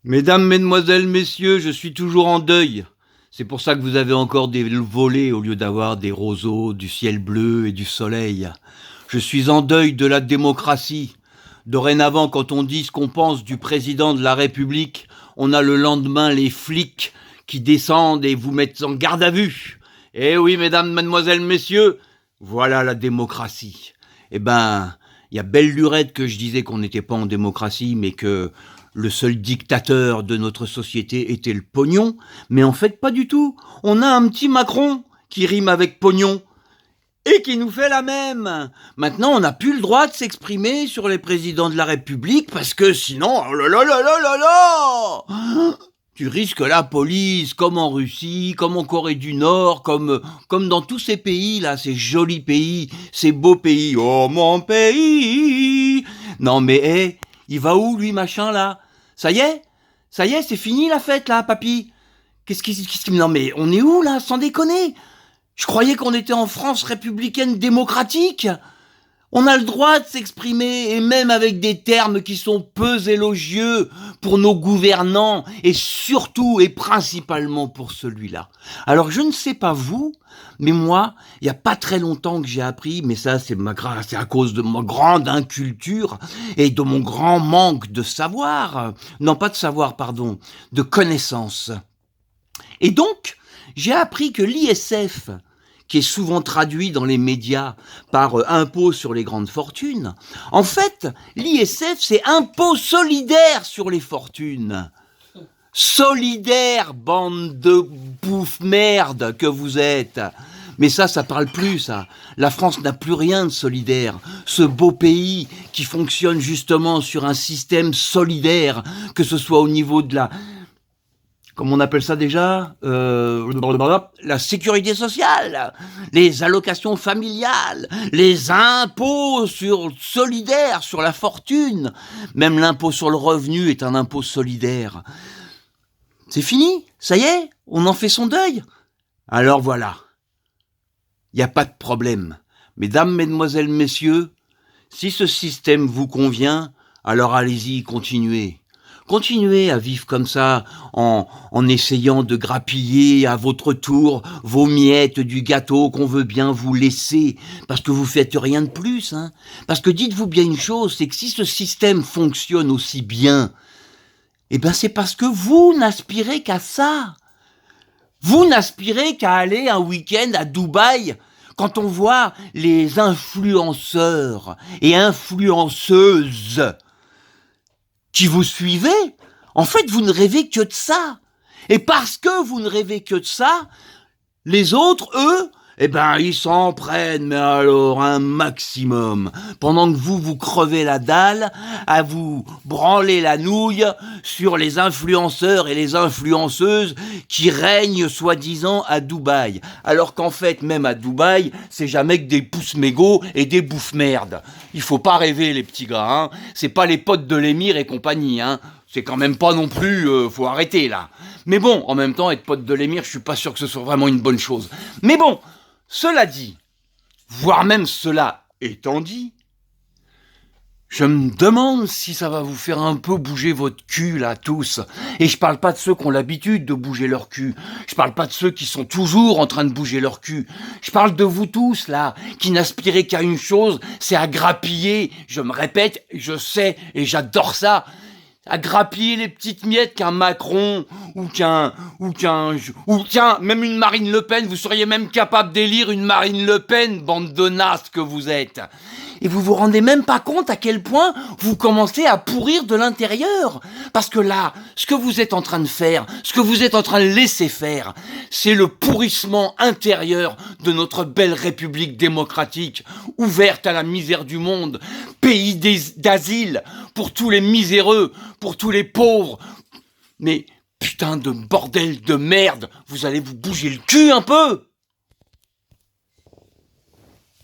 Mesdames, mesdemoiselles, messieurs, je suis toujours en deuil. C'est pour ça que vous avez encore des volets au lieu d'avoir des roseaux, du ciel bleu et du soleil. Je suis en deuil de la démocratie. Dorénavant, quand on dit ce qu'on pense du président de la République, on a le lendemain les flics qui descendent et vous mettent en garde à vue. Eh oui, mesdames, mademoiselles, messieurs, voilà la démocratie. Eh ben, il y a belle lurette que je disais qu'on n'était pas en démocratie, mais que le seul dictateur de notre société était le pognon, mais en fait pas du tout. On a un petit Macron qui rime avec pognon et qui nous fait la même. Maintenant, on n'a plus le droit de s'exprimer sur les présidents de la République parce que sinon, oh là là là là là là, tu risques la police, comme en Russie, comme en Corée du Nord, comme dans tous ces pays là, ces jolis pays, ces beaux pays. Oh mon pays. Non mais il va où lui machin là? Ça y est, c'est fini la fête là, papy. Non mais on est où là, sans déconner? Je croyais qu'on était en France républicaine démocratique. On a le droit de s'exprimer, et même avec des termes qui sont peu élogieux pour nos gouvernants, et surtout et principalement pour celui-là. Alors je ne sais pas vous, mais moi, il n'y a pas très longtemps que j'ai appris, mais ça c'est à cause de ma grande inculture et de mon grand manque de savoir, non pas de savoir, pardon, de connaissance. Et donc, j'ai appris que l'ISF, qui est souvent traduit dans les médias par impôt sur les grandes fortunes, en fait, l'ISF, c'est impôt solidaire sur les fortunes. Solidaire, bande de bouffe-merde que vous êtes. Mais ça parle plus, ça. La France n'a plus rien de solidaire. Ce beau pays qui fonctionne justement sur un système solidaire, que ce soit au niveau de la... Comment on appelle ça déjà, la sécurité sociale, les allocations familiales, les impôts solidaires sur la fortune. Même l'impôt sur le revenu est un impôt solidaire. C'est fini, ça y est, on en fait son deuil. Alors voilà, il n'y a pas de problème. Mesdames, mesdemoiselles, messieurs, si ce système vous convient, alors allez-y, continuez. Continuez à vivre comme ça, en essayant de grappiller à votre tour vos miettes du gâteau qu'on veut bien vous laisser, parce que vous faites rien de plus, hein. Parce que dites-vous bien une chose, c'est que si ce système fonctionne aussi bien, eh ben c'est parce que vous n'aspirez qu'à ça. Vous n'aspirez qu'à aller un week-end à Dubaï. Quand on voit les influenceurs et influenceuses qui vous suivez, en fait, vous ne rêvez que de ça. Et parce que vous ne rêvez que de ça, les autres, eux, eh ben, ils s'en prennent, mais alors un maximum. Pendant que vous crevez la dalle, à vous branler la nouille sur les influenceurs et les influenceuses qui règnent soi-disant à Dubaï. Alors qu'en fait, même à Dubaï, c'est jamais que des pouces-mégots et des bouffes-merdes. Il faut pas rêver, les petits gars, hein. C'est pas les potes de l'émir et compagnie, hein. C'est quand même pas non plus, faut arrêter là. Mais bon, en même temps, être pote de l'émir, je suis pas sûr que ce soit vraiment une bonne chose. Mais bon, cela dit, voire même cela étant dit, je me demande si ça va vous faire un peu bouger votre cul, là, tous. Et je parle pas de ceux qui ont l'habitude de bouger leur cul. Je parle pas de ceux qui sont toujours en train de bouger leur cul. Je parle de vous tous, là, qui n'aspirez qu'à une chose, c'est à grappiller. Je me répète, je sais, et j'adore ça. À grappiller les petites miettes qu'un Macron, ou même une Marine Le Pen, vous seriez même capable d'élire une Marine Le Pen, bande de nasses que vous êtes. Et vous vous rendez même pas compte à quel point vous commencez à pourrir de l'intérieur. Parce que là, ce que vous êtes en train de faire, ce que vous êtes en train de laisser faire, c'est le pourrissement intérieur de notre belle République démocratique, ouverte à la misère du monde, pays d'asile pour tous les miséreux, pour tous les pauvres. Mais putain de bordel de merde, vous allez vous bouger le cul un peu!